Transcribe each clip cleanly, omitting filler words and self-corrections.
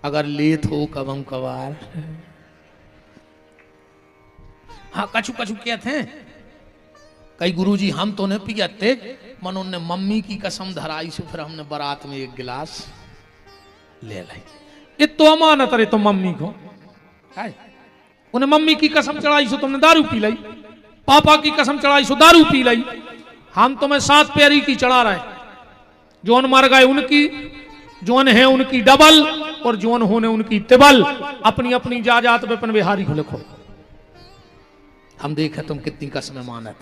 अगर लेत हो कबम कबार। हाँ कछु कछु कहते हैं कई गुरुजी हम तो नहीं पियते मन उन्हें मम्मी की कसम धराई से फिर हमने बारात में एक गिलास ले लाई। ये तो अमानत रे तो मम्मी को है। उन्हें मम्मी की कसम चढ़ाई सो तुमने दारू पी लाई, पापा की कसम चढ़ाई सो दारू पी लाई। हम तुम्हें 7 प्यारी की चढ़ा रहे, जोन मर गए उनकी, जोन है उनकी डबल और जोन होने उनकी तिबल। अपनी अपनी जाजात पे अपन बिहारी को लिखो। हम देखे तुम कितनी कसमें मानत।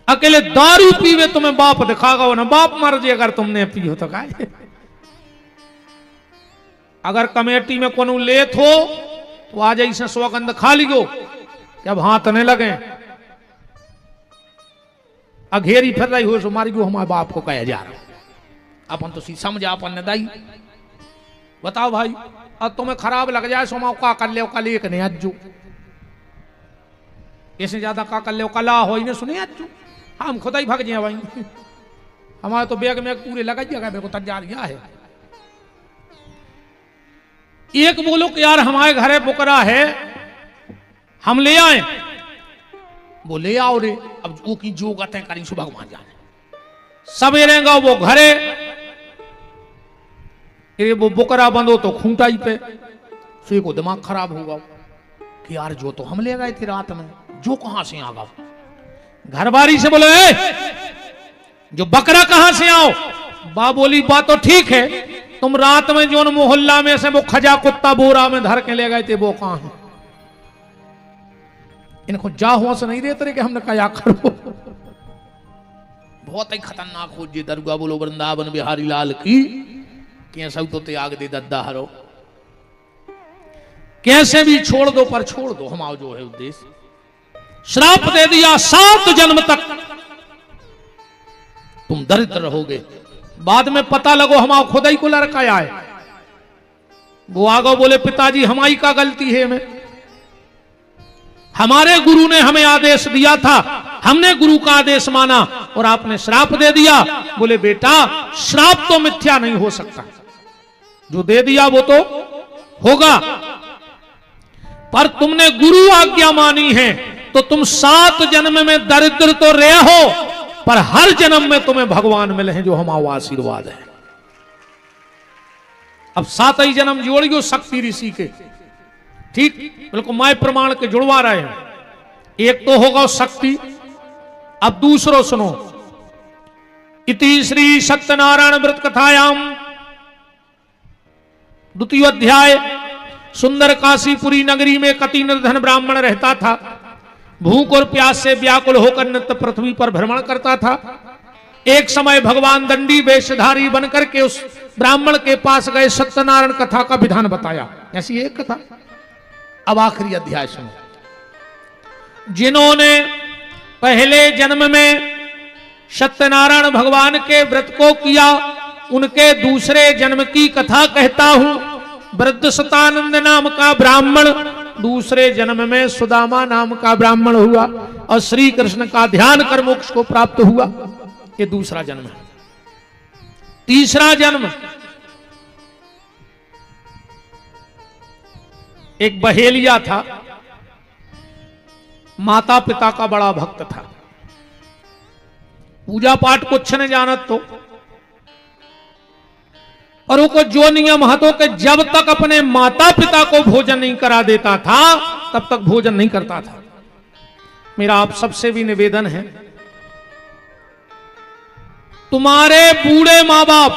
अकेले दारू पीवे तुम्हें बाप दिखागा ना, बाप मर जाए अगर तुमने पी हो तो काय। अगर कमेटी में कोनो लेत हो तो आ जाइए से सौगंध खा लियो कि अब हाथ नहीं लगे। अघेरी फिर रही हो सो मारी गो हमारे बाप को कह जा रहा। अपन तो सी समझा अपन ने दाई। बताओ भाई अब तुम्हें खराब लग जाए सो का कर ले कल एक ने अज्जू इससे ज्यादा का कर ले कला हो इन्हें सुने अज्जू हम खुदा ही भाग जाए भाई। हमारे तो बैग में पूरे लगा जगह मेरे को तैयार गया है। एक बोलो कि यार हमारे घरे बुकरा है हम ले आए, वो ले आओ रे। अब वो की जो गते करी सो भगवान जाने। सवेरे गो वो घरे वो बुकरा बंदो तो खूंटा ही पे सो को दिमाग खराब होगा कि यार जो तो हम ले गए थे रात में जो कहां से आ गया। घरबारी से बोले जो बकरा कहां से आओ। बा बोली बात तो ठीक है, तुम रात में जो मोहल्ला में से वो खजा कुत्ता बोरा में धर के ले गए थे वो कहां है। इनको जा होश नहीं देते कि हमने क्या करो। बहुत ही खतरनाक हो जी दरगाह बोलो वृंदावन बिहारी लाल की। कैसा तो त्याग दे दद्दा हरो, कैसे भी छोड़ दो पर छोड़ दो। हमारा जो है उद्देश्य श्राप दे दिया 7 जन्म तक तुम दरिद्र रहोगे। बाद में पता लगो हमारा खुदा ही को लड़का आए। वो आगो बोले पिताजी हमारी का गलती है में, हमारे गुरु ने हमें आदेश दिया था, हमने गुरु का आदेश माना और आपने श्राप दे दिया। बोले बेटा श्राप तो मिथ्या नहीं हो सकता, जो दे दिया वो तो होगा, पर तुमने गुरु आज्ञा मानी है तो तुम 7 जन्म में दरिद्र तो रहे हो पर हर जन्म में तुम्हें भगवान मिले हैं जो हमारा आशीर्वाद है। अब 7 ही जन्म जोड़ियो शक्ति ऋषि के, ठीक बिल्कुल माय प्रमाण के जुड़वा रहे हैं। एक तो होगा शक्ति, अब दूसरो सुनो। इति श्री सत्यनारायण व्रत कथायाम 2 अध्याय। सुंदर काशीपुरी नगरी में कति निर्धन ब्राह्मण रहता था। भूख और प्यास से व्याकुल होकर नित्य पृथ्वी पर भ्रमण करता था। एक समय भगवान दंडी वेशधारी बनकर के उस ब्राह्मण के पास गए, सत्यनारायण कथा का विधान बताया। ऐसी एक कथा। अब आखिरी अध्याय सुनो। जिन्होंने पहले जन्म में सत्यनारायण भगवान के व्रत को किया उनके दूसरे जन्म की कथा कहता हूं। वृद्ध सतानंद नाम का ब्राह्मण दूसरे जन्म में सुदामा नाम का ब्राह्मण हुआ और श्री कृष्ण का ध्यान कर मोक्ष को प्राप्त हुआ। ये दूसरा जन्म है। तीसरा जन्म एक बहेलिया था, माता पिता का बड़ा भक्त था, पूजा पाठ कुछ न जानत तो, और वो जो नियम हतो कि जब तक अपने माता पिता को भोजन नहीं करा देता था तब तक भोजन नहीं करता था। मेरा आप सबसे भी निवेदन है, तुम्हारे बूढ़े मां बाप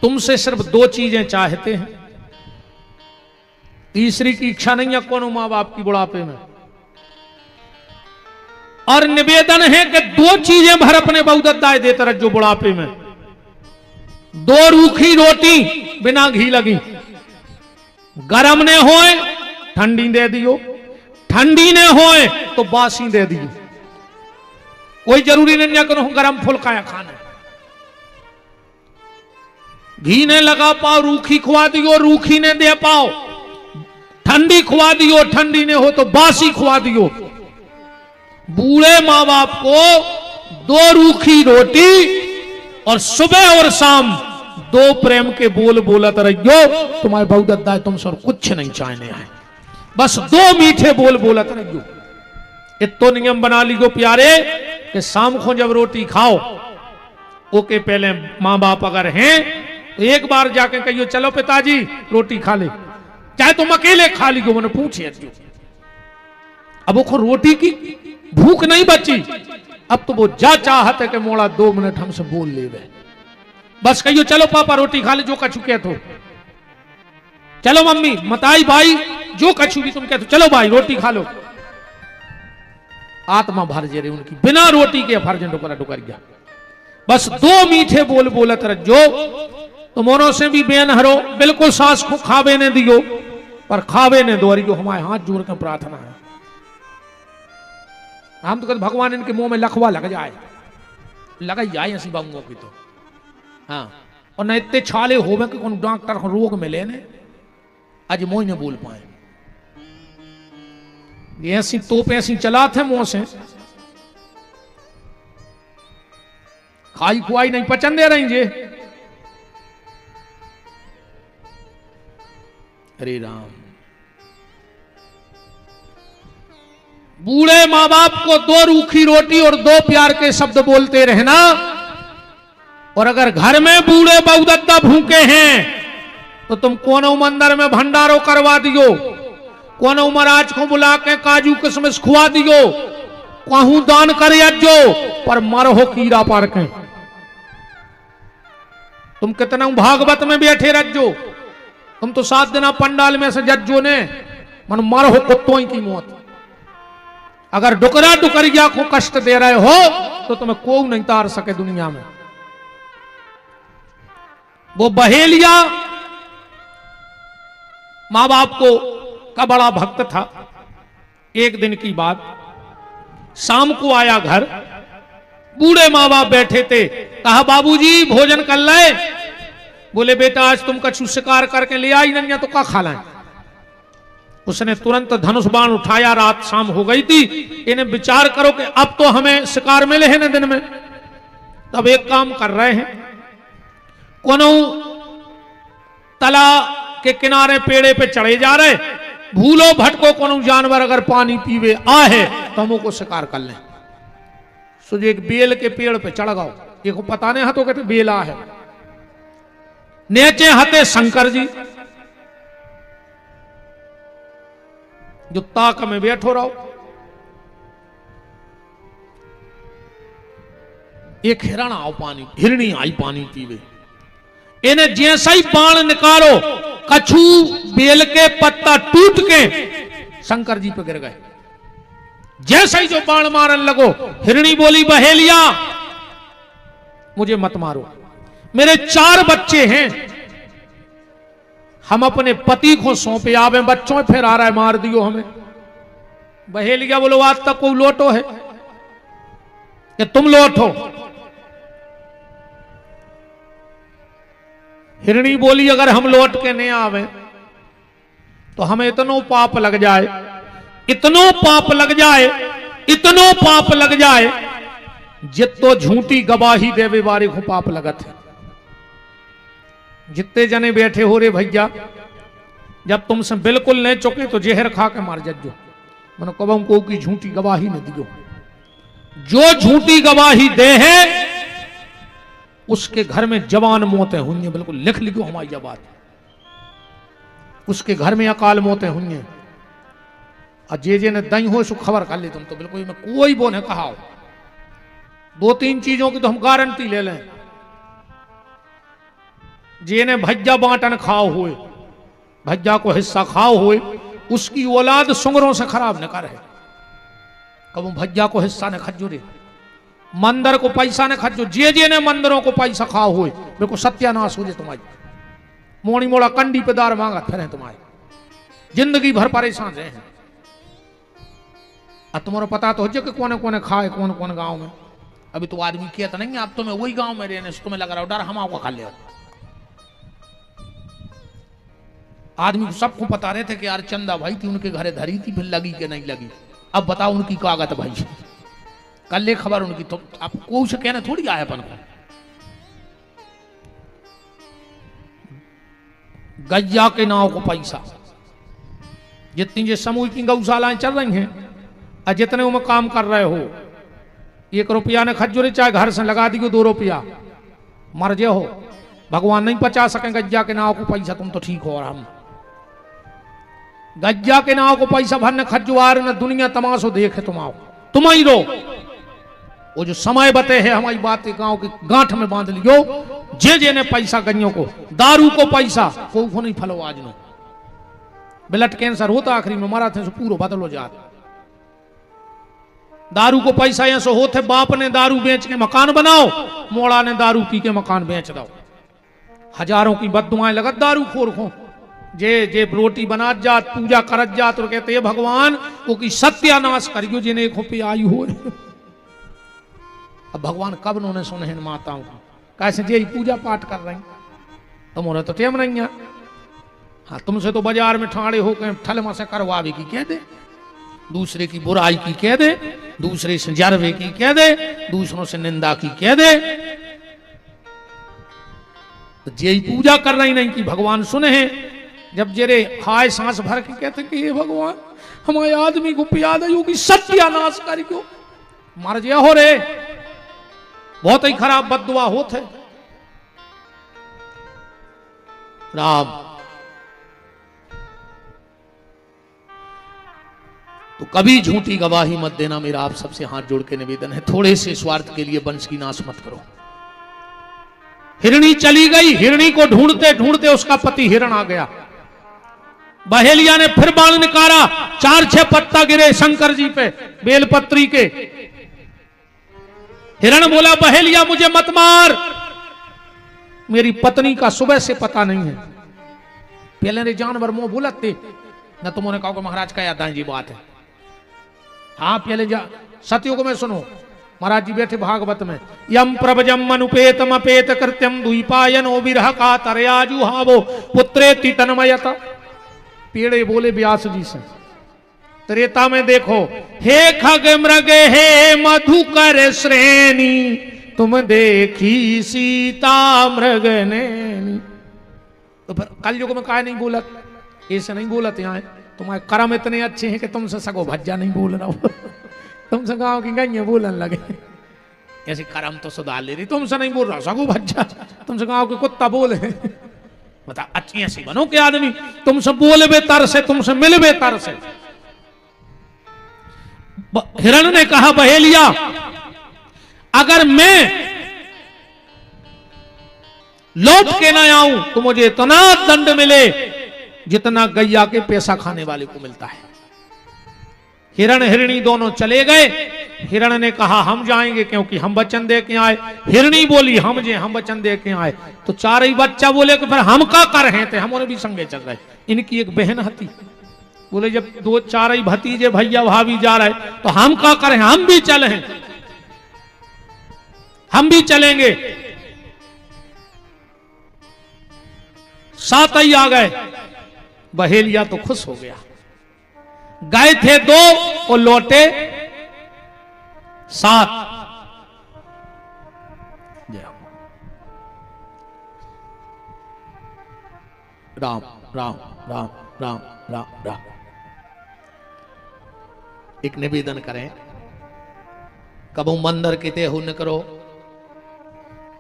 तुमसे सिर्फ 2 चीजें चाहते हैं, तीसरी की इच्छा नहीं है कोनो मां बाप की बुढ़ापे में। और निवेदन है कि 2 चीजें भर अपने बहुदत्ताए देते रहो बुढ़ापे में। 2 रूखी रोटी बिना घी लगी, गरम ने होए ठंडी दे दियो, ठंडी ने होए तो बासी दे दियो। कोई जरूरी नहीं है कि गरम फुल्का खाना। घी ने लगा पाओ रूखी खुआ दियो, रूखी ने दे पाओ ठंडी खुआ दियो, ठंडी ने हो तो बासी खुआ दियो। बूढ़े मां बाप को 2 रूखी रोटी और सुबह और शाम दो प्रेम के बोल बोलत रहियो, तुम्हारे बहु दद्दा तुम सर कुछ नहीं चाहने हैं, बस दो मीठे बोल बोलत रहियो। इतो नियम बना लियो प्यारे कि शाम को जब रोटी खाओ, ओके पहले माँ बाप अगर हैं तो एक बार जाके कहियो चलो पिताजी रोटी खा ले, चाहे तुम अकेले खा लियो, मैंने पूछे। अब वो रोटी की भूख नहीं बची, अब तो वो जा चाहत है कि मोड़ा 2 मिनट हमसे बोल ले वे, बस कहियो चलो पापा रोटी खा ले जो कछु कह तो, चलो मम्मी मताई भाई जो कछु भी तुम कहते, चलो भाई रोटी खा लो। आत्मा भर जे रही उनकी, बिना रोटी के फर्जन डुकर डुकर गया। बस 2 मीठे बोल बोलत रहो, तो मोनो से भी बेन हरो, बिल्कुल सास को खावे ने दियो, पर खावे ने दो जो हमारे हाथ जोड़ कर प्रार्थना है। हम तो कहते भगवान इनके मुंह में लखवा लग जाए, लग जाए ऐसी बाबुओं की तो, हाँ, और न इतने छाले होवे कि कौन डॉक्टर को रोग मिले ने आज मोह ने बोल पाए, ऐसी तोप ऐसी चला थे मुंह से, खाई खुआई नहीं पचन दे रही जे। हरे राम। बूढ़े माँ बाप को 2 रूखी रोटी और 2 प्यार के शब्द बोलते रहना, और अगर घर में बूढ़े बहुदत्ता भूखे हैं तो तुम कोनो मंदिर में भंडारो करवा दियो, कोनो महाराज को बुला के काजू किशमिश खुआ दियो, कहूं दान कर जो, पर मरहो कीड़ा पार के। तुम कितना भागवत में बैठे रज्जो, तुम तो 7 दिन पंडाल में से जज्जो ने मन मरहो कुत्तों की मौत। अगर डुकरा डुकरिया को कष्ट दे रहे हो तो तुम्हें कोई नहीं तार सके दुनिया में। वो बहेलिया मां बाप को का बड़ा भक्त था। एक दिन की बात, शाम को आया घर, बूढ़े माँ बाप बैठे थे, कहा बाबूजी भोजन कर ले। बोले बेटा आज तुम कछु शिकार करके ले आई नहीं तो क्या खा लाए। उसने तुरंत धनुष बाण उठाया, रात शाम हो गई थी, इन्हें विचार करो कि अब तो हमें शिकार मिले हैं न दिन में, तब एक काम कर रहे हैं, कोनो तला के किनारे पेड़े पे चढ़े जा रहे, भूलो भटको कोनो जानवर अगर पानी पीवे आहे तो हम को शिकार कर लें। सो एक बेल के पेड़ पे चढ़ गओ, एक पता नहीं हाथों कहते बेला है, नीचे हते शंकर जी, जो ताक में बैठो रहो। एक हिरण आओ पानी, हिरणी आई पानी पीवे, इन्हें जैसा ही बाण निकालो, कछु बेल के पत्ता टूट के शंकर जी पे गिर गए। जैसा ही जो बाण मारन लगो, हिरणी बोली बहेलिया मुझे मत मारो, मेरे 4 बच्चे हैं, हम अपने पति को सौंपे आवे, बच्चों में फिर आ रहा है मार दियो हमें। बहेलिया बोलो आज तक कोई लोटो है कि तुम लोटो। हिरणी बोली अगर हम लौट के नहीं आवे तो हमें इतनो पाप लग जाए, इतनो पाप लग जाए, इतनो पाप लग जाए, जितो झूठी गवाही देवे बारे को पाप लगत है। जितने जने बैठे हो रे भैया, जब तुमसे बिल्कुल नहीं चुके तो जहर खा के मार जज्जो, मनो कब को की झूठी गवाही न दियो। जो झूठी गवाही दे है उसके घर में जवान मौतें हुई, बिल्कुल लिख लिखो हमारी यह बात, उसके घर में अकाल मौतें हुई। और जे ने दई हो सो खबर कर ले तुम तो बिल्कुल में कोई वो ने कहा। 2-3 चीजों की तो हम गारंटी ले लें, जे ने भज्जा बांटन खाओ हुए, भज्जा को हिस्सा खाओ हुए, उसकी औलाद सुंगरों से खराब न करे। कब भज्जा को हिस्सा न खजो रे, मंदिर को पैसा न खजो, जे ने मंदिरों को पैसा खाओ हुए, बिल्कुल सत्यानाश हो जाए तुम्हारी। मोड़ी मोड़ा कंडी पे दार मांगा फिर तुम्हारे, जिंदगी भर परेशान रहे हैं। अब तुम्हारा पता तो हो जाए कि कौन कौन खाए, कौन कौन गांव में। अभी तो आदमी कहता नहीं, अब तो मैं वही गांव में रहने से तुम्हें लग रहा हो डर हम आपको खा ले। आदमी को सबको पता रहे थे कि यार चंदा भाई थी, उनके घरे धरी थी, फिर लगी कि नहीं लगी। अब बताओ उनकी कागत भाई, कल ले खबर उनकी, तो आप कोई से कहना थोड़ी आया अपन को। गैया के नाव को पैसा, जितनी जो समूह की गौशालाएं चल रही हैं और जितने में काम कर रहे हो, 1 रुपया ने खजूरी चाहे घर से लगा दी 2 रुपया, मर जे हो, भगवान नहीं बचा सके गज्जा के नाव को पैसा। तुम तो ठीक हो, और हम गज्जा के नाव को पैसा भरने खजुआर न दुनिया तमाशो देखे, तुम आओ तुम ही रो। वो जो समय बते है हमारी बात गांव की गांठ में बांध लियो, जे ने पैसा गइयों को, दारू को पैसा को नहीं फलो आज नो, ब्लड कैंसर होता आखिरी में मरा थे, पूरा बदलो जात। दारू को पैसा ऐसा होते, बाप ने दारू बेच के मकान बनाओ, मोड़ा ने दारू पी के मकान बेच दो। हजारों की बददुआएं लगत दारू खोर को, जे रोटी बना जात, पूजा करत जात, और कहते भगवान वो की सत्यानाश करियो जिन्हें एक पे आई हो। अब भगवान कब उन्होंने सुने इन माताओं को, कैसे जे पूजा पाठ कर रही, तुम्हारा तो टेम नहीं है। हाँ, तुमसे तो बाजार में ठाड़े होकर ठलमा से करवावे की कह दे, दूसरे की बुराई की कह दे, दूसरे से जरवे की कह दे, दूसरों से निंदा की कह दे। तो जे पूजा कर रही नहीं कि भगवान सुने हैं, जब जेरे हाय सांस भर के कहते कि ये भगवान हमारे आदमी को पिया दे कि सत्यानाश करियो, मर गया हो रे, बहुत ही खराब बददुआ होते। राम तो कभी झूठी गवाही मत देना, मेरा आप सबसे हाथ जोड़ के निवेदन है। थोड़े से स्वार्थ के लिए वंश की नाश मत करो। हिरणी चली गई, हिरणी को ढूंढते ढूंढते उसका पति हिरण आ गया। बहेलिया ने फिर बाण निकाला, 4-6 पत्ता गिरे शंकर जी पे बेलपत्री के। हिरण बोला बहेलिया मुझे मत मार, मेरी पत्नी का सुबह से पता नहीं है। पहले रे जानवर मुंह बोलते न, तुमने कहा महाराज का याद जी बात है। हाँ पहले सतयुग में सुनो, महाराज जी बैठे भागवत में, यम प्रभजम अनुपेतम अपेत कृत्यम द्वीपायनो विरह का तरयाजु हावो पुत्रेति तन्मयता। पेड़े बोले व्यास जी से, त्रेता में देखो, हे खग मृग हे मधुकर श्रेणी, तुम देखी सीता मृग नैनी। तो फिर कलयुग में काय नहीं बोलत, ऐसे नहीं बोलत। यहाँ तुम्हारे कर्म इतने अच्छे हैं कि तुमसे सगो भज्जा नहीं बोल रहा हो, तुमसे गाँव की गैया बोलन लगे। ऐसे कर्म तो सुधार ले रही, तुमसे नहीं बोल रहा सगो भज्जा, तुमसे गाँव के कुत्ता बोले। बता अच्छी ऐसी बनो के आदमी, तुमसे बोले बेतर से, तुमसे मिल बेतर से। हिरण ने कहा बहेलिया अगर मैं लौट के ना आऊं तो मुझे इतना दंड मिले जितना गैया के पैसा खाने वाले को मिलता है। हिरण हिरणी दोनों चले गए। हिरण ने कहा हम जाएंगे क्योंकि हम वचन दे के आए। हिरणी बोली हम वचन दे के आए। तो चार ही बच्चा बोले कि फिर हम का कर रहे थे, हम भी संगे चल रहे। इनकी एक बहन हती, बोले जब 2-4 ही भतीजे भैया भाभी जा रहे तो हम का करें, हम भी चले हैं, हम भी चलेंगे। 7 ही आ गए। बहेलिया तो खुश हो गया। गए थे 2 और लौटे 7। राम राम राम राम राम राम। एक निवेदन करें, कबू मंदिर के ते हो न करो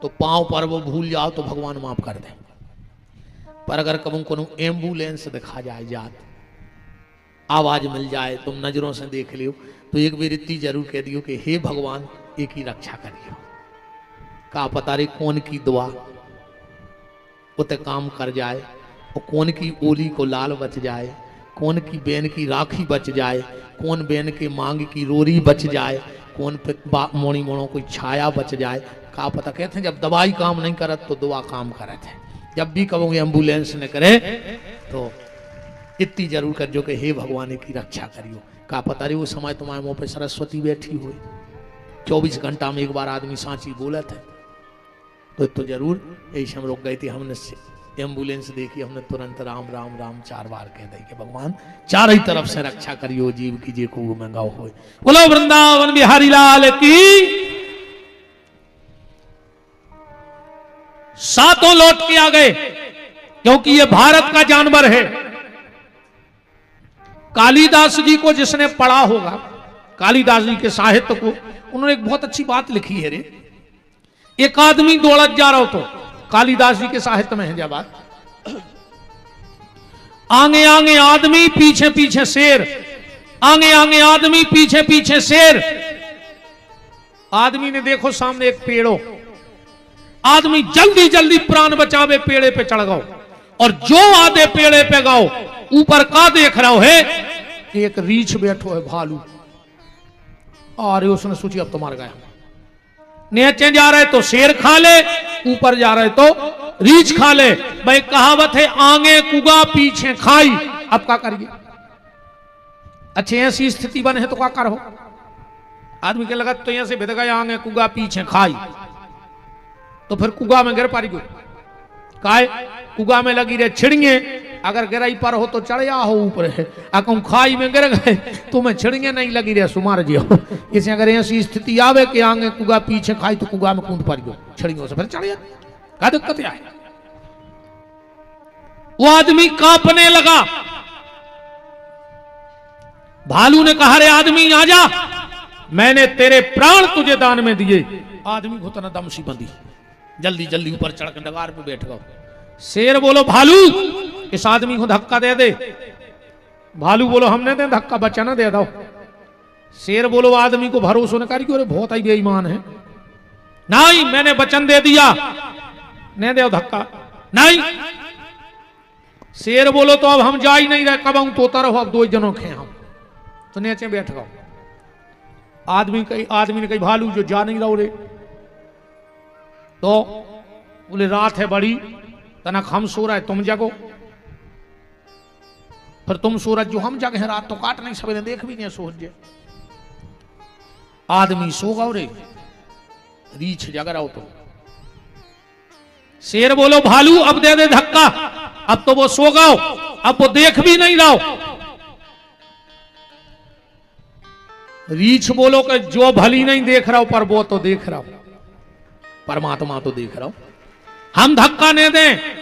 तो पांव पर वो भूल जाओ तो भगवान माफ कर दे। पर अगर कबू को एम्बुलेंस दिखा जाए, जात आवाज मिल जाए, तुम नजरों से देख लियो तो एक बार इतनी जरूर कह दियो कि हे भगवान एक ही रक्षा करियो। का पता रे कौन की दुआ उते काम कर जाए, और कौन की ओली को लाल बच जाए, कौन की बेन की राखी बच जाए, कौन बेन के मांग की रोरी बच जाए, कौन पे मोड़ी मोड़ों कोई छाया बच जाए। का पता। कहते हैं जब दवाई काम नहीं करत तो दुआ काम करत है। जब भी कहोगे एम्बुलेंस न करे तो इतनी जरूर कर जो कि हे भगवान की रक्षा करियो। का पता रे वो समय तुम्हारे मुंह पे सरस्वती बैठी हुई, 24 घंटा में एक बार आदमी सांची बोलत है। तो जरूर यही हम रुक गए थे। हमने एम्बुलेंस देखी, हमने तुरंत राम राम राम 4 बार कह दी कि भगवान चार ही तरफ से रक्षा करियो, जीव की जे को मंगाओ हो। बोलो वृंदावन बिहारी लाल की। 7 लौट के आ गए। क्योंकि ये भारत का जानवर है। कालिदास जी को जिसने पढ़ा होगा, कालिदास जी के साहित्य को, उन्होंने एक बहुत अच्छी बात लिखी है रे। एक आदमी दौड़त जा रहा हो, तो कालिदास जी के साहित्य में है जब बात, आगे आगे आदमी पीछे पीछे शेर, आगे आगे आदमी पीछे पीछे शेर। आदमी ने देखो सामने एक पेड़ हो, आदमी जल्दी जल्दी प्राण बचावे पेड़े पे चढ़ गओ, और जो आधे पेड़े पे गओ ऊपर का देख रहा है, एक रीछ बैठो है भालू। अरे उसने सोची अब तो मार गया। नीचे जा रहे तो शेर खा ले, ऊपर जा रहे तो रीछ खा ले। भाई कहावत है आगे कुगा पीछे खाई। अब क्या करिए? अच्छे ऐसी स्थिति बने है तो क्या करो? आदमी के लगा तो यहां से भिद गया, आगे कुगा पीछे खाई, तो फिर कुगा में गिर पारी गो काय कुगा में लगी रहे छिड़िए, अगर गिराई पर हो तो चढ़िया हो ऊपर है, अगर खाई में गिर गए तो मैं छिड़िए नहीं लगी रहे सुमार जी हो। इसे अगर ऐसी स्थिति आवे कि आगे कुगा पीछे खाई तो कुगा में कूद पारी गो छिड़ियों से फिर चढ़िया, क्या दिक्कत है? वो आदमी कांपने लगा। भालू ने कहा रे आदमी आजा, मैंने तेरे प्राण तुझे दान में दिए। आदमी को तना दम सी बंदी, जल्दी जल्दी ऊपर चढ़ के डगार पे बैठ गओ। शेर बोलो भालू इस आदमी को धक्का दे दे। भालू बोलो हमने दे धक्का, बच्चा ना दे दो। शेर बोलो आदमी को भरोसा न करी, अरे बहुत ही बेईमान है। नहीं मैंने वचन दे दिया, नहीं दे धक्का नहीं। शेर बोलो तो अब हम जा ही नहीं रहे, कब हम तोता रहो, अब दो जनों खे हम तो नीचे बैठ गओ। आदमी ने कही भालू जो जा नहीं रहो रे, तो बोले रात है बड़ी, तनक हम सो रहा है तुम जगो, फिर तुम सूरज जो हम जगे हैं, रात तो काट नहीं सवेरे देख भी नहीं सूरज। आदमी सो गओ रे, रीछ जग रहा हो तो। शेर बोलो भालू अब दे दे धक्का, अब तो वो सो गओ, अब वो देख भी नहीं रहो। रीछ बोलो कि जो भली नहीं देख रहा हो पर वो तो देख रहा हो, परमात्मा तो देख रहा हो, हम धक्का नहीं दें।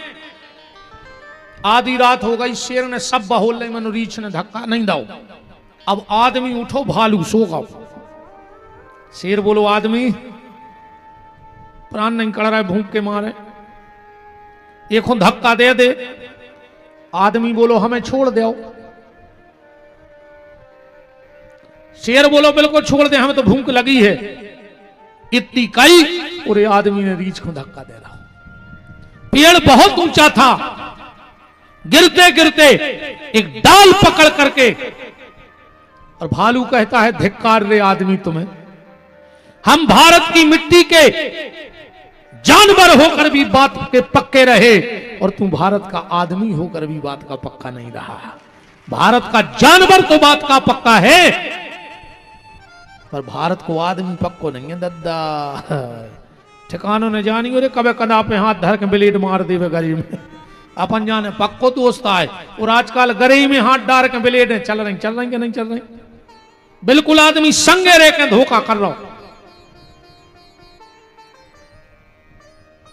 आधी रात हो गई, शेर ने सब बहोल नहीं, मनु रीछ ने धक्का नहीं दाओ। अब आदमी उठो, भालू सो गओ। शेर बोलो आदमी प्राण नहीं कड़ रहा है भूख के मारे, एक धक्का दे दे। आदमी बोलो हमें छोड़ दो। शेर बोलो बिल्कुल छोड़ दे, हमें तो भूख लगी है। इतनी कई पूरे आदमी ने रीछ को धक्का दे रहा। पेड़ बहुत ऊंचा था, गिरते गिरते एक डाल पकड़ करके, और भालू कहता है धिक्कार रे आदमी तुम्हें, हम भारत की मिट्टी के जानवर होकर भी बात के पक्के रहे, और तू भारत का आदमी होकर भी बात का पक्का नहीं रहा। भारत का जानवर तो बात का पक्का है, पर भारत को आदमी पक्को नहीं है दद्दा। ठिकानों ने जानी रे कबे कदा पे हाथ धर के ब्लेड मार देवे गरीब में, अपन जाने पक्को दोस्त आए। और आजकल गरीब में हाथ डाल के ब्लेड चल रही कि नहीं चल रही, बिल्कुल आदमी संगे रह के धोखा कर रहा हो।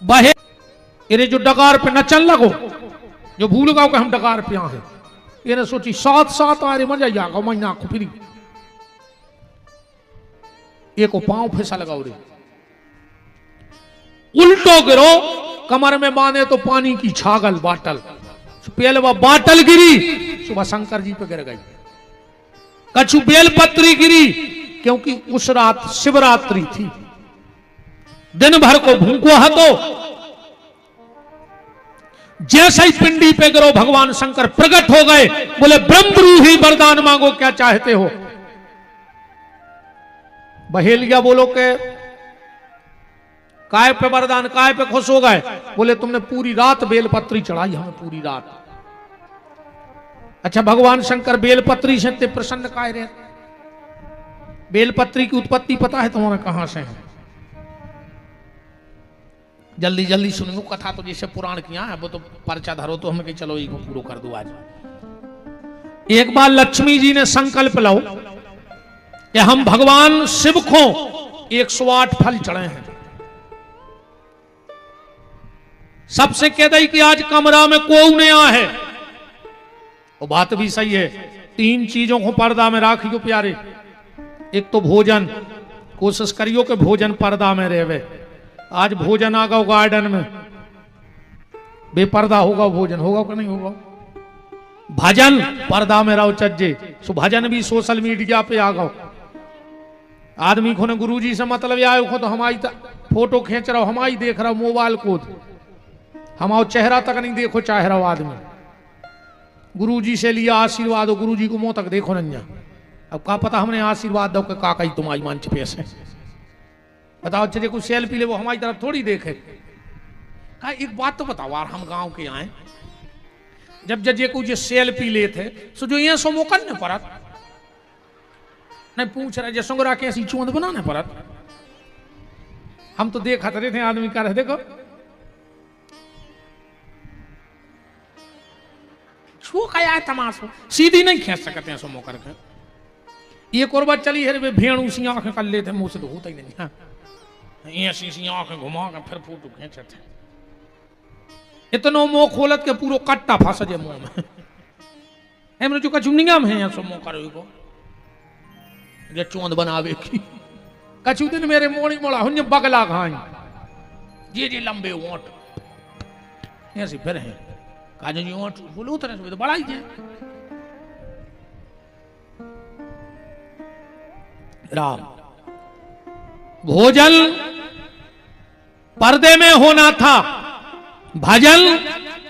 बहे ये जो डगार पे न चल लगो, जो भूल गओ कि हम डगार पे हैं, ये ने सोची साथ साथ आ रे मजा जागा महीना को फिरी एक पांव फिसा लगाओ रे, उल्टो गिरो, कमर में बांधे तो पानी की छागल बाटल, पहले वह बाटल गिरी, सुबह शंकर जी पे गिर गई। कछु बेलपत्री गिरी, क्योंकि उस रात शिवरात्रि थी, दिन भर को भूखो हतो। जैसे ही पिंडी पे गिरो भगवान शंकर प्रकट हो गए, बोले ब्रह्मरूही वरदान मांगो क्या चाहते हो। बहेलिया बोलो के काय पे वरदान, काय पे खुश हो गए। बोले तुमने पूरी रात बेलपत्री चढ़ाई हमें, पूरी रात। अच्छा भगवान शंकर बेलपत्री से ते प्रसन्न काय रहे? बेलपत्री की उत्पत्ति पता है तुम्हें कहां से है? जल्दी जल्दी सुन लो कथा, तो जैसे पुराण किया है वो तो पर्चा धरो तो हमें कहीं चलो ये पूरा कर दो आज। एक बार लक्ष्मी जी ने संकल्प लो कि हम भगवान शिव को 108 फल चढ़े हैं। सबसे कह दई कि आज कमरा में कोई नहीं आ है। वो बात भी सही है। 3 चीजों को पर्दा में राखियो प्यारे। एक तो भोजन, कोशिश करियो कि भोजन पर्दा में रहे। आज भोजन आ गया गार्डन में, बेपर्दा होगा भोजन, होगा कि नहीं होगा। भजन पर्दा में रहो चज्जे, सो भजन भी सोशल मीडिया पे आ गओ। आदमी को ने गुरुजी से मतलब आयो को तो हमारी फोटो खींच रहा, हमारी देख रहा मोबाइल को, हमारा चेहरा तक नहीं देखो चाह रहा आदमी। गुरुजी से लिया आशीर्वाद हो, गुरुजी को मुंह तक देखो नहीं। अब का पता हमने आशीर्वाद दो कि काका ही तुम्हारी मंच पे से बताओ। चलिए कुछ सेल्फी ले, वो हमारी तरफ थोड़ी देखे। का एक बात तो बताओ यार, हम गांव के आए, जब जजे कुछ सेल्फी ले थे सो जो ये सो मोकन ने परत नहीं पूछ रहे जे संगरा के ऐसी चोंद बनाने परत। हम तो देखा रहे थे आदमी कर रहे, देखो छू खाया है तमाशो, सीधी नहीं खींच सकते हैं सो मोकर के। एक और बात चली है रे, भेड़ू सी आंखें कर लेते मुंह से तो होता ही नहीं। हाँ ऐसी सी आंखें घुमा के फिर फोटो खींचे थे। इतनो मुंह खोलत के पूरा कट्टा फंस जाए मुंह में। हम जो कचुनिया में है सो मुंह करो को जे चोंद बनावे की। कछु दिन मेरे मोड़ी मोड़ा हुन बगला खाई जे लंबे ओंठ ऐसे फिर है काजू जी ओंठ बोलो तरह से तो बड़ा ही है। राम भोजन पर्दे में होना था, भजन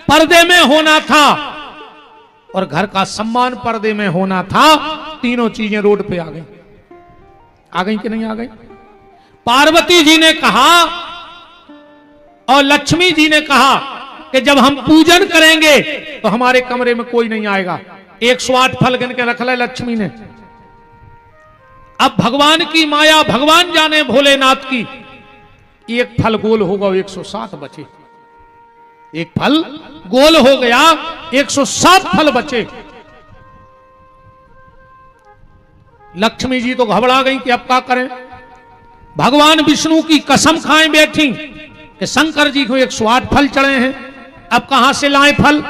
पर्दे में होना था, और घर का सम्मान पर्दे में होना था। तीनों चीजें रोड पे आ गई। आ गई कि नहीं आ गई? पार्वती जी ने कहा और लक्ष्मी जी ने कहा कि जब हम पूजन करेंगे तो हमारे कमरे में कोई नहीं आएगा। 108 फल गिन के रख ले लक्ष्मी ने। अब भगवान की माया भगवान जाने भोलेनाथ की। एक फल गोल होगा 107 बचे। एक फल गोल हो गया 107 फल बचे। लक्ष्मी जी तो घबरा गई कि अब क्या करें। भगवान विष्णु की कसम खाए बैठी कि शंकर जी को 108 फल चढ़े हैं, अब कहां से लाए फल।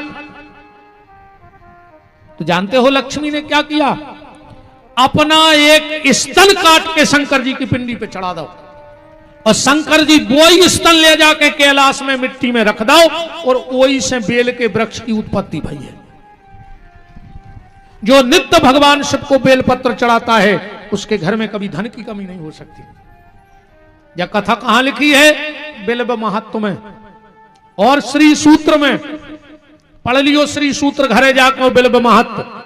तो जानते हो लक्ष्मी ने क्या किया? अपना एक स्तन काट के शंकर जी की पिंडी पे चढ़ा दो और शंकर जी वही स्तन ले जाके कैलाश में मिट्टी में रख दो और वही से बेल के वृक्ष की उत्पत्ति भई है। जो नित्य भगवान शिव को बेलपत्र चढ़ाता है उसके घर में कभी धन की कमी नहीं हो सकती। यह कथा कहां लिखी है? बिल्व महत्व में और श्री सूत्र में। पढ़ लियो श्री सूत्र घरे जाकर बिल्व महत्व।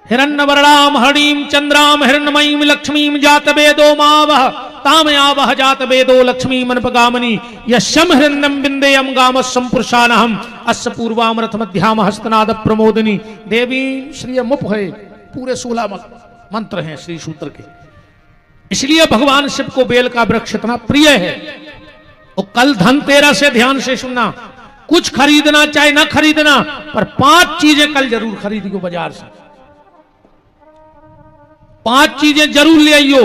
हिरण्यवर्णाम हरिणीम चंद्राम हिरण्यमयीम लक्ष्मीम जात वेदो मावह तामयावह जात वेदो लक्ष्मीम अनपगामिनी यशम हिरण्यम बिंदेयम गाम संपुरुषानहम अस्य पूर्वामृत मध्याम हस्तनाद प्रमोदिनी देवी श्री मुप है। पूरे 16 मंत्र हैं श्री सूत्र के। इसलिए भगवान शिव को बेल का वृक्ष इतना प्रिय है। और कल धनतेरस से ध्यान से सुनना, कुछ खरीदना चाहे ना खरीदना पर 5 चीजें कल जरूर खरीदियो बाजार से। 5 चीजें जरूर ले आइयो।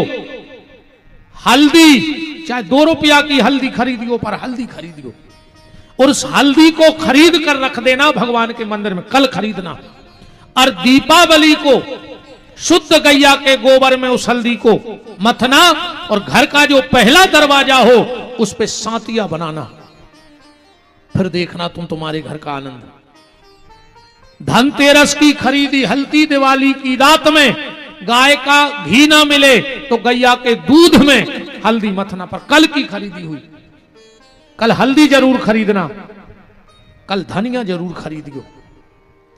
हल्दी, चाहे 2 रुपया की हल्दी खरीदियो पर हल्दी खरीदियो और उस हल्दी को खरीद कर रख देना भगवान के मंदिर में, कल खरीदना। और दीपावली को शुद्ध गैया के गोबर में उस हल्दी को मथना और घर का जो पहला दरवाजा हो उस पे सांतिया बनाना। फिर देखना तुम तुम्हारे घर का आनंद। धनतेरस की खरीदी हल्दी दिवाली की रात में गाय का घी ना मिले तो गैया के दूध में हल्दी मथना। पर कल की खरीदी हुई, कल हल्दी जरूर खरीदना, कल धनिया जरूर खरीदियो।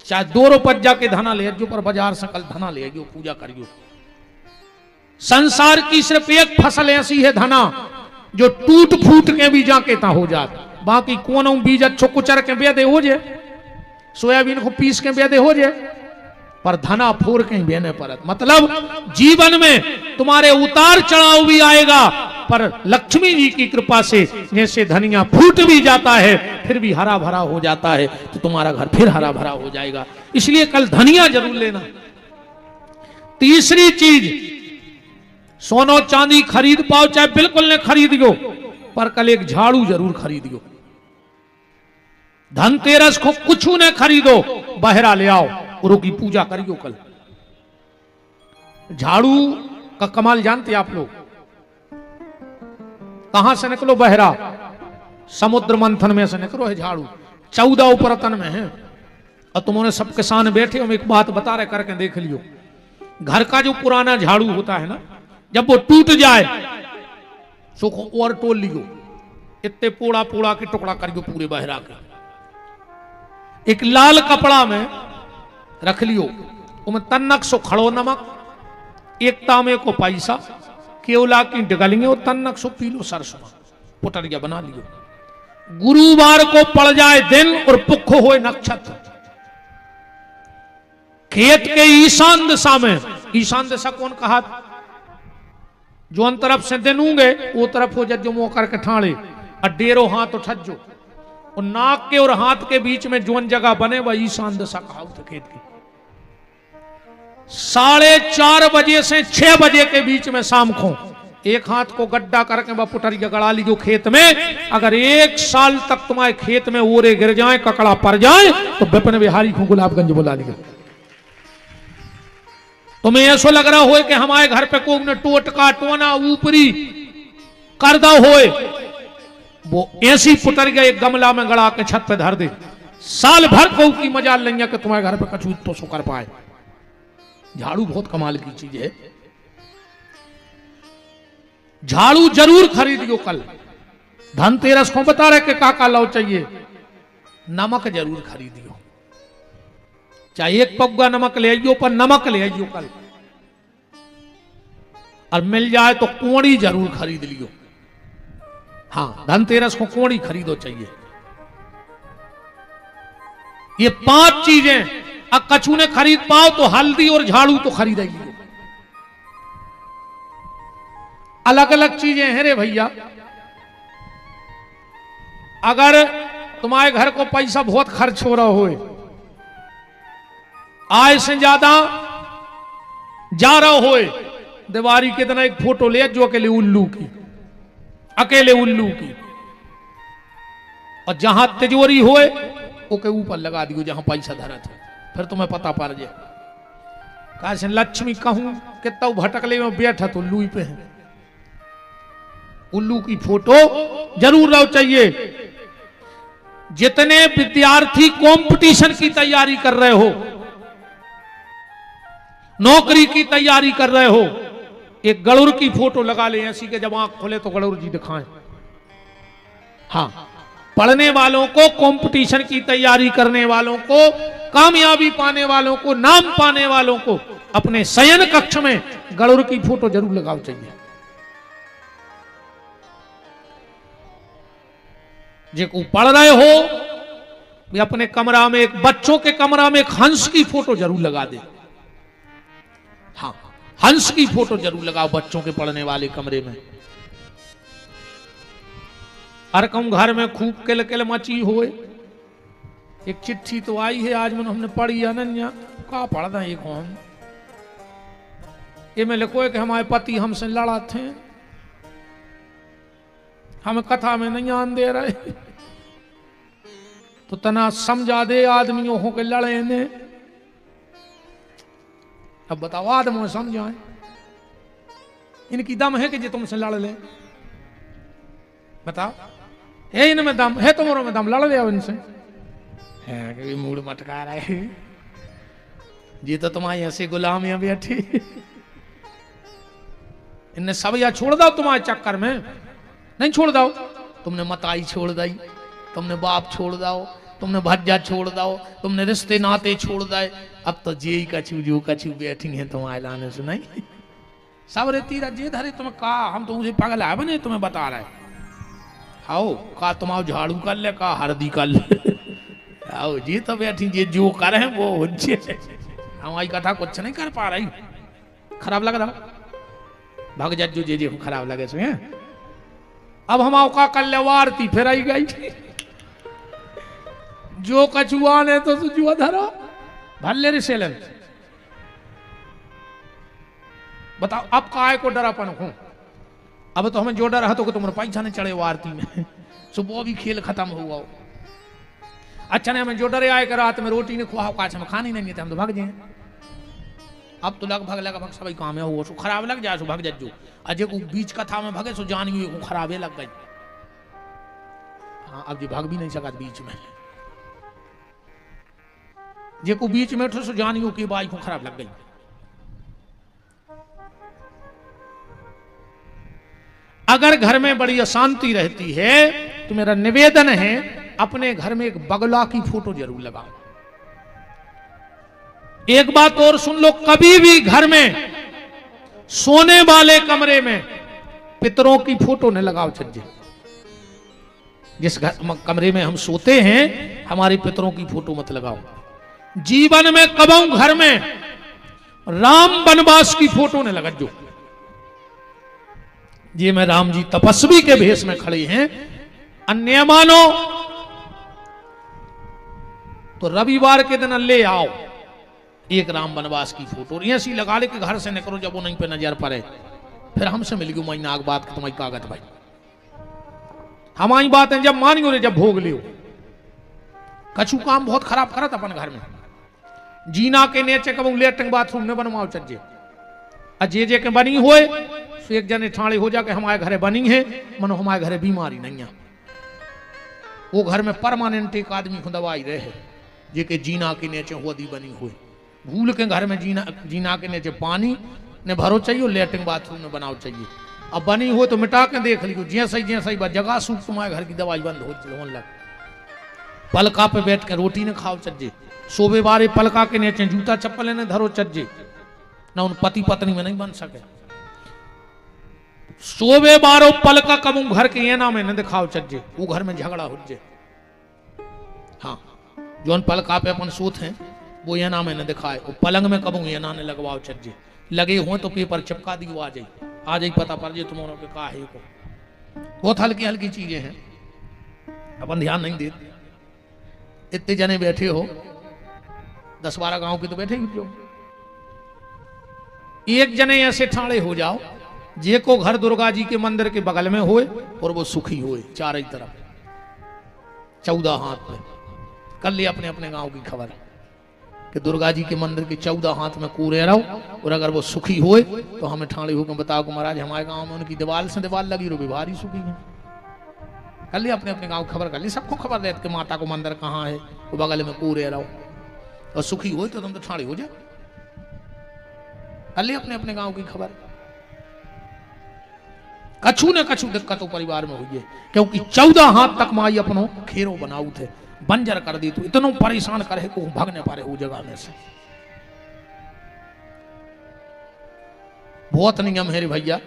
चाहे 2 रुपया के धना ले जो पर बाजार से कल धना ले आइयो, पूजा करियो। संसार की सिर्फ एक फसल ऐसी है धना जो टूट फूट के भी जाके ता हो जात। बाकी कोनो बीज अच्छो कुचर के बेदे हो जाए, सोयाबीन को पीस के बेदे हो जाए, पर धना फोड़ के बेने परत। मतलब जीवन में तुम्हारे उतार चढ़ाव भी आएगा पर लक्ष्मी जी की कृपा से जैसे धनिया फूट भी जाता है फिर भी हरा भरा हो जाता है तो तुम्हारा घर फिर हरा भरा हो जाएगा। इसलिए कल धनिया जरूर लेना। तीसरी चीज, सोनो चांदी खरीद पाओ चाहे बिल्कुल न खरीदियो पर कल एक झाड़ू जरूर खरीदियो। धनतेरस को कुछ न खरीदो, बहरा ले आओ, गुरु की पूजा करियो कल। झाड़ू का कमाल जानते आप लोग? कहां से निकलो बहरा? समुद्र मंथन में से निकलो है झाड़ू। 14 उपरतन में है। और तुमने सब किसान बैठे, हम एक बात बता रहे, करके देख लियो। घर का जो पुराना झाड़ू होता है ना, जब वो टूट जाए सो और तोल लियो, इतने पोड़ा पोड़ा के टुकड़ा करियो पूरे बहरा के। एक लाल कपड़ा में रख लियो, उनमें तन्नक सो खड़ो नमक, एक तांबे को पैसा, केवला की डगलिंगे और तन्नक सो पीलो सरसों, पुटरिया बना लियो। गुरुवार को पड़ जाए दिन और पुख होए नक्षत्र, खेत के ईशान दिशा में, ईशान दिशा कौन कहा? जो अन तरफ से दिन होंगे वो तरफ हो जजो मुंह करके ठाणे, और डेरो हाथ उठजो, और नाक के और हाथ के बीच में जोन जगह बने वह ईशान दिशा कहा खेत की। 4:30 बजे से 6 बजे के बीच में शाम को एक हाथ को गड्ढा करके वह पुटरिया गड़ा लीजिए खेत में। अगर 1 साल तक तुम्हारे खेत में ओरे गिर जाए, ककड़ा पड़ जाए, तो विपिन बिहारी को गुलाबगंज बुला लिया। तुम्हें ऐसा लग रहा हो कि हमारे घर पे कोई ने टोटका टोना ऊपरी करदा होए, वो ऐसी पुटरिया एक गमला में गड़ा के छत पे धर दे, साल भर को की मजाल लेंगे कि तुम्हारे घर पे कछु तो सो कर पाए। झाड़ू बहुत कमाल की चीज है। झाड़ू जरूर खरीदियो कल। धनतेरस को बता रहे कि काका लाओ चाहिए, नमक जरूर खरीदियो, चाहे 1 पग्गा नमक ले आइयो, पर नमक ले आइयो कल। और मिल जाए तो कोड़ी जरूर खरीद लियो। हाँ, धनतेरस को कोड़ी खरीदो चाहिए। ये 5 चीजें अब कछु ने खरीद पाओ तो हल्दी और झाड़ू तो खरीद लियो। अलग अलग चीजें हैं रे भैया। अगर तुम्हारे घर को पैसा बहुत खर्च हो रहा हो, आय से ज्यादा जा रहा हो, दीवारी के दिन एक फोटो ले जो अकेले उल्लू की, अकेले उल्लू की, और जहां तिजोरी होए ओके ऊपर लगा दियो जहां पैसा धरा था, फिर तुम्हें पता पड़ जाए। कहा लक्ष्मी कहूं कितना भटकले में बैठा तो उल्लू पे है। उल्लू की फोटो जरूर रहो चाहिए। जितने विद्यार्थी कंपटीशन की तैयारी कर रहे हो, नौकरी की तैयारी कर रहे हो, एक गरुड़ की फोटो लगा ले ऐसी के जब आंख खोले तो गरुड़ जी दिखाएं। हाँ, पढ़ने वालों को, कंपटीशन की तैयारी करने वालों को, कामयाबी पाने वालों को, नाम पाने वालों को अपने शयन कक्ष में गरुड़ की फोटो जरूर लगाओ चाहिए। जो पढ़ रहे हो भी अपने कमरा में, एक बच्चों के कमरा में एक हंस की फोटो जरूर लगा दे। हाँ, हंस की फोटो जरूर लगाओ बच्चों के पढ़ने वाले कमरे में। हर कम घर में खूब किल किल मची होए। एक चिट्ठी तो आई है आज हमने पढ़ी, अनन्या का पढ़ना ये कौन, ये में लिखो है कि हमारे पति हमसे लड़ा थे, हमें कथा में नहीं आन दे रहे, तो तना समझा दे आदमियों हो के लड़े ने। अब बताओ आदमी समझाए, इनकी दम है कि जो तुमसे लड़ ले? बताओ, है इनमें दम है? तुम्हारों में दम, लड़ ले इनसे है कि मूड मटका रहा है जी, तो तुम्हारी ऐसे गुलाम यहाँ बैठी, इनने सब या छोड़ दो तुम्हारे चक्कर में, नहीं छोड़ दो। तुमने मताई छोड़ दी, तुमने बाप छोड़ दो, तुमने भज्जा छोड़ दो, तुमने रिश्ते नाते छोड़ दे, अब तो जे कछु जो कछु बैठी है तुम्हारे लाने से नहीं। सब रे तीरा जे धरे तुम्हें कहा, हम तो मुझे पागल है बने, तुम्हें बता रहे आओ का तुम आओ झाड़ू कर ले, का हरदी कर ले, आओ जी तो बैठी जे जो करे वो हमारी कथा कुछ नहीं कर पा रही। खराब लग रहा भाग जा जो जे खराब लगे सो। अब हम आओ का कर ले वारती फिर आई गई, जो कछुआ ने तो जुआ धरा भल्ले रे सेलन। बताओ अब काय को डरापन हूं? अब तो हमें जो डर है तो तुम्हारे पैसा नहीं चढ़े वो आरती में, सुबह भी खेल खत्म हुआ। अच्छा ने हमें जो डरे आए कि रात में रोटी ने खुआ काच में खानी नहीं थे हम तो भाग जाए। अब तो लगभग सभी काम है वो सो खराब लग जाए सो भाग जज्जू अजय को बीच कथा में भगे सो जान गई को खराबे लग गई। हाँ अब जी भाग भी नहीं सका बीच में जे को बीच में उठो सो जान गई की बाई को खराब लग गई। अगर घर में बड़ी अशांति रहती है तो मेरा निवेदन है अपने घर में एक बगला की फोटो जरूर लगाओ। एक बात और सुन लो, कभी भी घर में सोने वाले कमरे में पितरों की फोटो न लगाओ छज्जे। जिस कमरे में हम सोते हैं हमारे पितरों की फोटो मत लगाओ। जीवन में कबों घर में राम वनवास की फोटो न लगा जो ये में राम जी तपस्वी के भेष में खड़े हैं। अन्य मानो तो रविवार के दिन ले आओ एक राम वनवास की फोटो ऐसी लगा ले कि घर से निकलो जब वो नहीं पे नजर पड़े फिर हमसे मिल गई मई नाग बात तुम्हारी कागज भाई हमारी बात है जब मानियो रे जब भोग लियो। कछु काम बहुत खराब करत अपन घर में जीना के नीचे कब लेटरिंग बाथरूम में बनवाओ चज्जे अजे के बनी होए तो एक जने ठाणे हो जाके हमारे घरे बनी है मनो हमारे घरे बीमारी नहीं है। वो घर में परमानेंट एक आदमी को दवाई रहे जे के जीना के नीचे होदी बनी हुई भूल के घर में जीना के नीचे पानी ने भरो चाहिए लेटरिंग बाथरूम में बनाओ चाहिए। अब बनी हो तो मिटा के देख लियो जैसा ही जगह सूख तुम्हारे घर की दवाई बंद होने लग। पलका पे बैठ के रोटी ने खाओ चज्जे सोबे बारे पलका के नीचे जूता चप्पल ने धरो चज्जे ना उन पति पत्नी में नहीं बन सके। सोबे बारो पलका कबू घर के ये ना में न दिखाओ चज्जे वो घर में झगड़ा हो जे। हाँ जो पलका पे अपन सोत हैं वो ये ना में न दिखाए वो पलंग में कबू ये ना ने लगवाओ चज्जे लगे हो तो पेपर चिपका दियो आ जाई पता पड़ जाए तुम्हारों पे का है को। बहुत हल्की हल्की चीजें हैं अपन ध्यान नहीं देते। इतने जने बैठे हो 10-12 गांव के तो बैठे ही जो एक जने ऐसे ठाणे हो जाओ जे को घर दुर्गा जी के मंदिर के बगल में होए और वो सुखी होए चारों तरफ 14 हाथ में कर ले अपने अपने गांव की खबर कि दुर्गा जी के मंदिर के 14 हाथ में कूरे रहो और अगर वो सुखी होए तो हमें ठाणे होकर बताओ कि महाराज हमारे गांव में उनकी दीवार से दीवार लगी रो भारी सुखी है। कर ले अपने अपने गांव खबर कर ले सबको खबर रहती कि माता को मंदिर कहाँ है वो बगल में कूरे रहो और सुखी हो तो तुम तो ठाणे हो जाए। कर ले अपने अपने गांव की खबर। कछु न कछु दिक्कत परिवार में हुई है क्योंकि 14 हाथ तक माई अपनो खेरो बनाऊ थे बंजर कर दी तो इतनो परेशान करे को भागने पारे वो जगह में से। बहुत नियम है रे भैया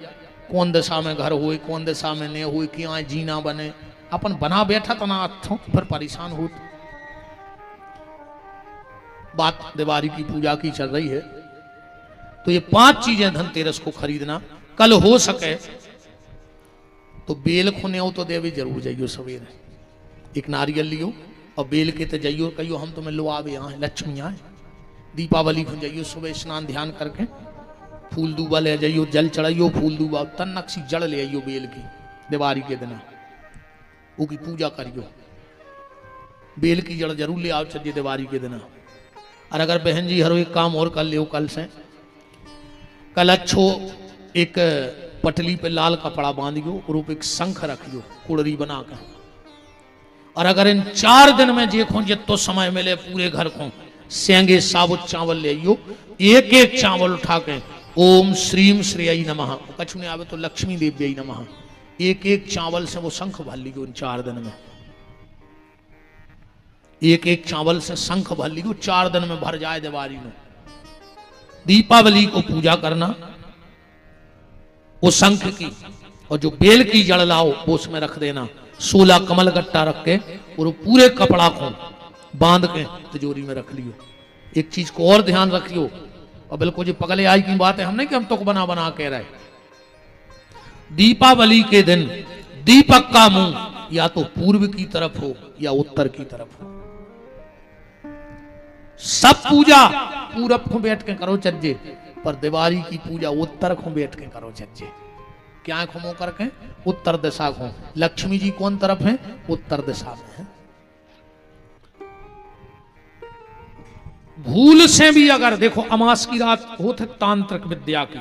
कौन दिशा में घर हुए कौन दिशा में नहीं हुए कि यहाँ जीना बने अपन बना बैठा तना फिर परेशान हो। बात दिवाली की पूजा की चल रही है तो ये 5 चीजें धनतेरस को खरीदना। कल हो सके तो बेल खुने हो तो देवी जरूर जाइयो सवेरे एक नारियल लियो और बेल के तो जाइयो कहियो हम तुम्हें लो आवे यहाँ लक्ष्मी आए। दीपावली को जाइयो सुबह स्नान ध्यान करके फूल दूबा ले जाइयो जल चढ़ाइयो फूल दूबा तन्नक सी जड़ ले आइयो बेल की दिवाली के दिन वो की पूजा करियो। बेल की जड़ जरूर ले आओ चलिए दिवाली के दिन। और अगर बहन जी हर एक काम और कर लियो कल से कल अच्छो एक पटली पे लाल कपड़ा बांधियो और ऊपर एक शंख रखियो कुड़री बना कर। और अगर इन 4 दिन में देखो जितो समय मिले पूरे घर को सेंगे साबुत चावल ले आइयो एक एक चावल उठा के ओम श्रीम श्रेय नमः कछु नहीं आवे तो लक्ष्मी देव्यै नमः एक एक चावल से वो शंख भर लियो इन 4 दिन में एक एक चावल से शंख भर लियो 4 दिन में भर जाए दिवाली में। दीपावली को पूजा करना वो शंख की और जो बेल की जड़ लाओ वो उसमें रख देना 16 कमल गट्टा रख के और वो पूरे कपड़ा को बांध के तिजोरी में रख लियो। एक चीज को और ध्यान रखियो और बिल्कुल जो पगले आई की बात है हम नहीं कि हम तो बना बना कह रहे। दीपावली के दिन दीपक का मुंह या तो पूर्व की तरफ हो या उत्तर की तरफ हो। सब पूजा पूरब को बैठ के करो चज्जे पर दिवाली की पूजा उत्तर को बैठ के करो चज्जे। क्या खुमो करके उत्तर दिशा को। लक्ष्मी जी कौन तरफ है उत्तर दिशा में है। भूल से भी अगर देखो अमास की रात होते तांत्रिक विद्या की,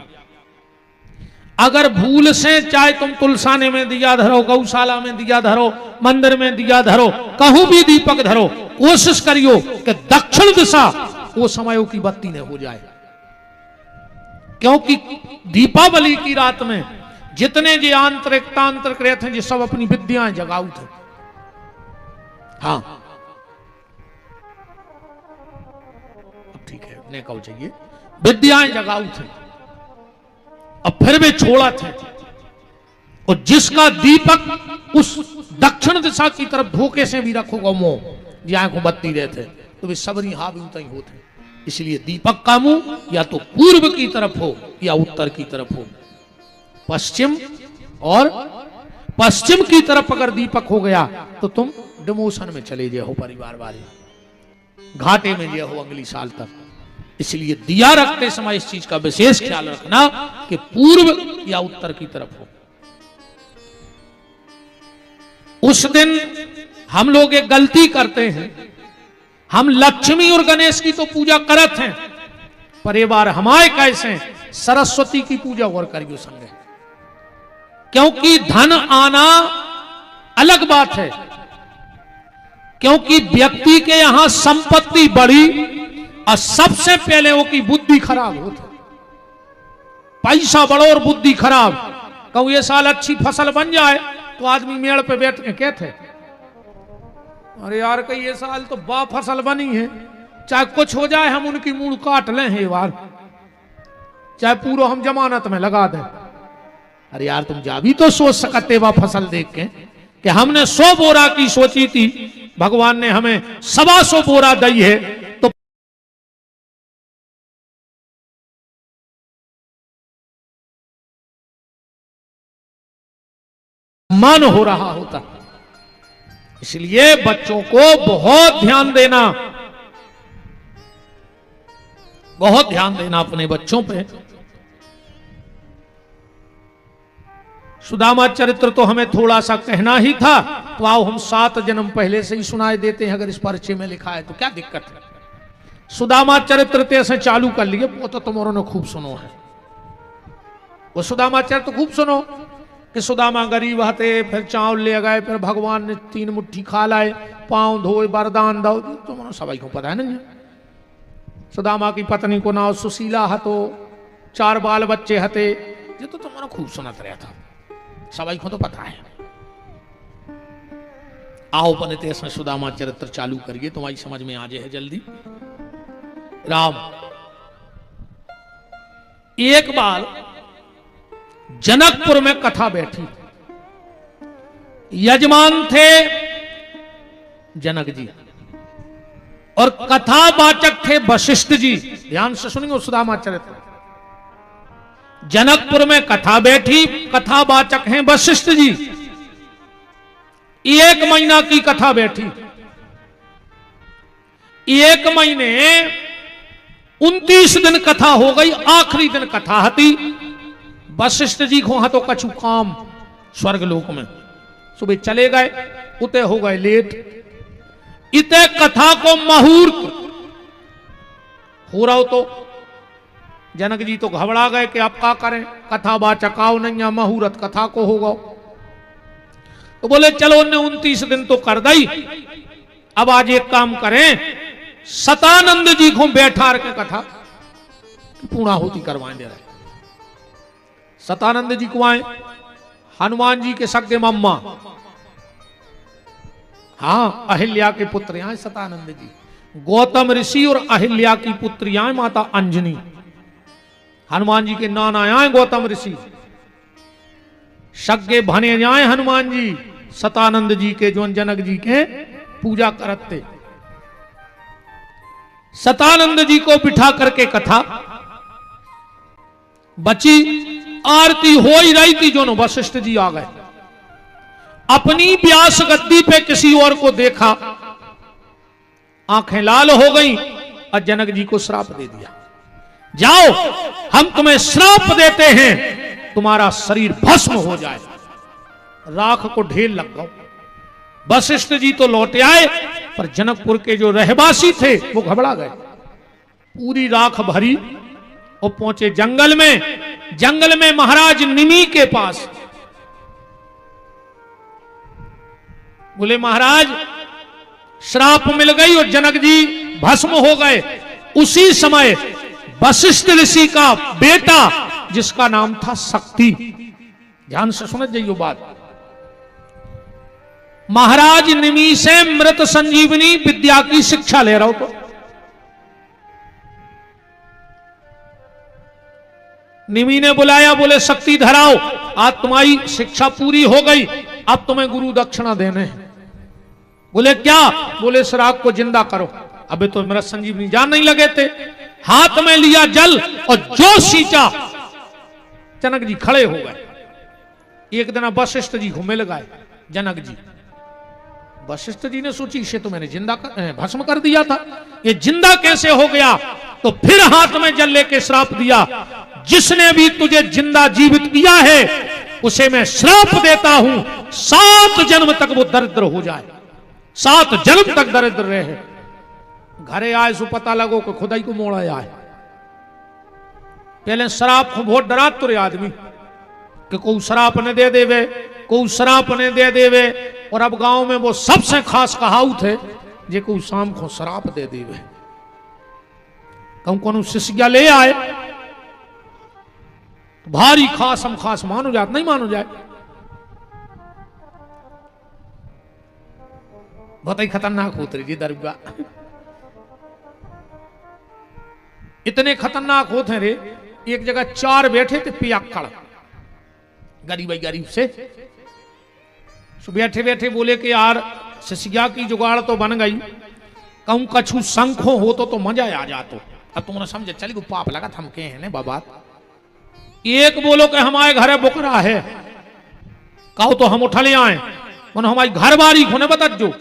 अगर भूल से चाहे तुम तुलसाने में दिया धरो, गौशाला में दिया धरो, मंदिर में दिया धरो, कहूं भी दीपक धरो, कोशिश करियो कि दक्षिण दिशा वो समयों की बत्ती न हो जाए। क्योंकि दीपावली की रात में जितने जे आंतरिक तांत्रिक रहते हैं, ये सब अपनी विद्याएं जगाऊ थे। हाँ अब ठीक है, ने कहो चाहिए विद्याएं जगाऊ थे, अब फिर भी छोड़ा थे। और जिसका दीपक उस दक्षिण दिशा की तरफ धोखे से भी रखोगा मुंह, जहां को बत्ती रहते तो वे सबरी हावी उतई होते। इसलिए दीपक का मुंह या तो पूर्व की तरफ हो या उत्तर की तरफ हो। पश्चिम और पश्चिम की तरफ अगर दीपक हो गया तो तुम डिमोशन में चले जाओ, परिवार वाले घाटे में जाओ अगली साल तक। इसलिए दिया रखते समय इस चीज का विशेष ख्याल रखना कि पूर्व या उत्तर की तरफ हो। उस दिन हम लोग एक गलती करते हैं, हम लक्ष्मी और गणेश की तो पूजा करत हैं, पर ये बार हमारे कैसे सरस्वती की पूजा और करियो संगे। क्योंकि धन आना अलग बात है, क्योंकि व्यक्ति के यहां संपत्ति बढ़ी और सबसे पहले वो की बुद्धि खराब होती। पैसा बढ़ो और बुद्धि खराब। कहूं ये साल अच्छी फसल बन जाए तो आदमी मेड़ पे बैठ के कहते, अरे यार कहीं ये साल तो बा फसल बनी है, चाहे कुछ हो जाए हम उनकी मूड़ काट लें ये बार, चाहे पूरा हम जमानत में लगा दें। अरे यार तुम जा भी तो सोच सकते बा फसल देख के कि हमने 100 बोरा की सोची थी, भगवान ने हमें 125 बोरा दी है, तो मन हो रहा होता। इसलिए बच्चों को बहुत ध्यान देना, बहुत ध्यान देना अपने बच्चों पे। सुदामा चरित्र तो हमें थोड़ा सा कहना ही था, तो आओ हम 7 जन्म पहले से ही सुनाए देते हैं। अगर इस परिचय में लिखा है तो क्या दिक्कत है। सुदामा चरित्र से चालू कर लिए, वो तो तुम्हारों ने खूब सुनो है। वो सुदामा चरित्र खूब सुनो कि सुदामा गरीब हते, फिर चावल ले गए, फिर भगवान ने 3 मुट्ठी खा लाए, पांव धोए, वरदान दो। तुम्हारा सभी को पता है ना। सुदामा की पत्नी को नाम सुशीला हतो, 4 बाल बच्चे हते, ये तो तुम्हारा खूब सुनत रहा था, सभी को तो पता है। आओ बने इसमें सुदामा चरित्र चालू करिए, तुम्हारी समझ में आ जाए जल्दी। राम एक बार जनकपुर में कथा बैठी, यजमान थे जनक जी और कथावाचक थे वशिष्ठ जी। ध्यान से सुनिए सुदामा चरित्र। जनकपुर में कथा बैठी, कथावाचक हैं वशिष्ठ जी। 1 महीना की कथा बैठी, 1 महीने 29 दिन कथा हो गई, आखिरी दिन कथा हती। वशिष्ठ जी को तो कछु काम स्वर्ग लोक में, सुबह चले गए, उते हो गए लेट। इते कथा को मुहूर्त हो रहा तो जनक जी तो घबरा गए कि आप क्या करें, कथा बाचकाओ नहीं या मुहूर्त कथा को होगा। तो बोले चलो उन्हें 29 दिन तो कर दी, अब आज एक काम करें, सतानंद जी को बैठा के कथा पूर्णाहुति करवाएं दे रहे। सतानंद जी को आए, हनुमान जी के सगे मम्मा, हाँ अहिल्या के पुत्र यहाँ सतानंद जी, गौतम ऋषि और अहिल्या की पुत्री यहाँ माता अंजनी। हनुमान जी के नाना यहाँ गौतम ऋषि, सगे भने जाए हनुमान जी सतानंद जी के, जो जनक जी के पूजा करते। सतानंद जी को बिठा करके कथा बची, आरती हो ही रही थी, जो वशिष्ठ जी आ गए। अपनी व्यास गद्दी पे किसी और को देखा, आंखें लाल हो गई और जनक जी को श्राप दे दिया, जाओ हम तुम्हें श्राप देते हैं, तुम्हारा शरीर भस्म हो जाए, राख को ढेर लग गओ। वशिष्ठ जी तो लौट आए, पर जनकपुर के जो रहवासी थे वो घबरा गए। पूरी राख भरी और पहुंचे जंगल में। जंगल में महाराज निमि के पास बोले महाराज श्राप मिल गई और जनक जी भस्म हो गए। उसी समय वशिष्ठ ऋषि का बेटा जिसका नाम था शक्ति, ध्यान से समझ जाइए बात, महाराज निमि से मृत संजीवनी विद्या की शिक्षा ले रहा हो। तो निमि ने बुलाया, बोले शक्ति धराओ, आज तुम्हारी शिक्षा पूरी हो गई, अब तुम्हें गुरु दक्षिणा देने हैं। बोले क्या? बोले श्राप को जिंदा करो। अबे तो मृत संजीवनी जान नहीं लगे थे। हाथ में लिया जल और जो सींचा, जनक जी खड़े हो गए। एक दिन वशिष्ठ जी को मिल गए जनक जी। वशिष्ठ जी ने सोची इसे तो मैंने जिंदा भस्म कर दिया था, ये जिंदा कैसे हो गया? तो फिर हाथ में जल लेके श्राप दिया, जिसने भी तुझे जिंदा जीवित किया है उसे मैं श्राप देता हूं 7 जन्म तक वो दरिद्र हो जाए, 7 जन्म तक दरिद्र रहे। घरे आए सो पता लगो कि खुदाई को मोड़ा आए। पहले श्राप को बहुत डरा तुरे आदमी कि कोई श्राप ने दे देवे, कोई श्राप ने दे देवे। और अब गांव में वो सबसे खास कहावत है जे कोई शाम को श्राप दे देवे। कहूं कौन शिष्या ले आए तो भारी खास हम खास मानो जात नहीं मानो जाए। बहुत ही खतरनाक होते जी दरगाह, इतने खतरनाक होते रे। एक जगह 4 बैठे थे पियक्कड़, गरीब गरीब से बैठे बैठे बोले कि यार शिष्या की जुगाड़ तो बन गई, कहूं कछु शंखो हो तो मजा आ जातो। अब तुमने समझे चली को पाप लगा थम के हैं बाबा। एक बोलो कि हमारे घरे बुकरा है, कहो तो हम उठा ले आए, मन हमारी घर बारी होने बता जो।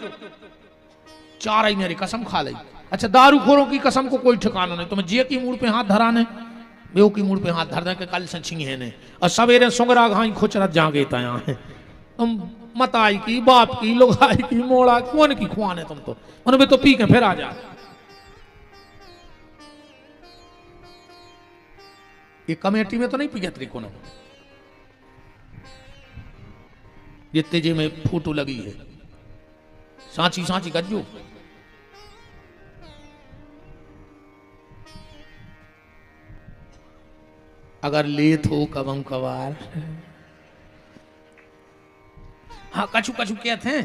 4 ही मेरी कसम खा ली। अच्छा दारूखोरों की कसम को कोई ठिकाना नहीं। तुम्हें जे की मूड पे हाथ धराने, बेव की मूड पे हाथ धर दे के कल से छिंगे ने और सवेरे सुंगरा घाई खुचरत जागे तया है। तुम मताई की बाप की लुगाई की मोड़ा कौन की खुआने तुम तो उनमें तो पी के फिर आ जा। ये कमेटी में तो नहीं पिया तरी को ये तेजे में फोटो लगी है सांची सांची गज्जू। अगर लेत हो कबम कबार। हाँ कछु कछु कहते हैं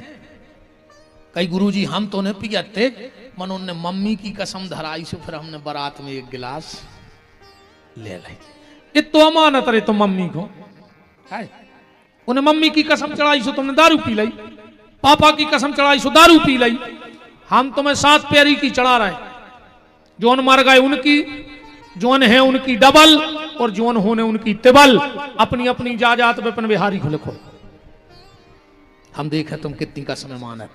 कई गुरुजी हम तो नहीं पियाते, मन उनने मम्मी की कसम धराई से फिर हमने बारात में 1 गिलास ले ली। ये तो अमानत रहे तो मम्मी को है। उन्हें मम्मी की कसम चढ़ाई सो तुमने दारू पी ली, पापा की कसम चढ़ाई सो दारू पी ली। हम तुम्हें 7 प्यारी की चढ़ा रहे, जोन मर गए उनकी, जोन है उनकी डबल और जोन होने उनकी तिबल। अपनी अपनी जाजात पे अपन बिहारी को लिखो। हम देखे तुम कितनी कसम मानत।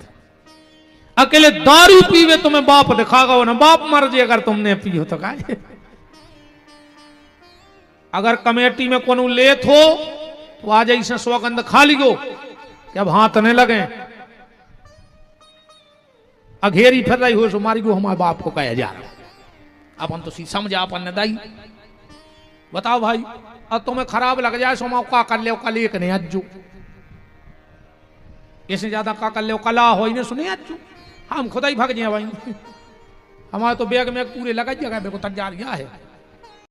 अकेले दारू पीवे तुम्हें बाप दिखागा ना, बाप मर जाए अगर तुमने पियो तो का। अगर कमेटी में कोनो लेत हो तो आ जाइए सौगंध खा लियो कि अब हाथ नहीं लगे। अघेरी फिर रही हो सो मारी को हमारे बाप को कहा जा रहा। अपन तो समझा अपन ने दाई। बताओ भाई अब तुम्हें खराब लग जाए सो मौका कर ले कल एक नहीं अज्जू, इससे ज्यादा का कर ले कला हो ही नहीं सुने अज्जू। हम खुदा ही भाग जाए भाई, हमारे तो बैग में पूरे लगा जगह को तक जा रहा है।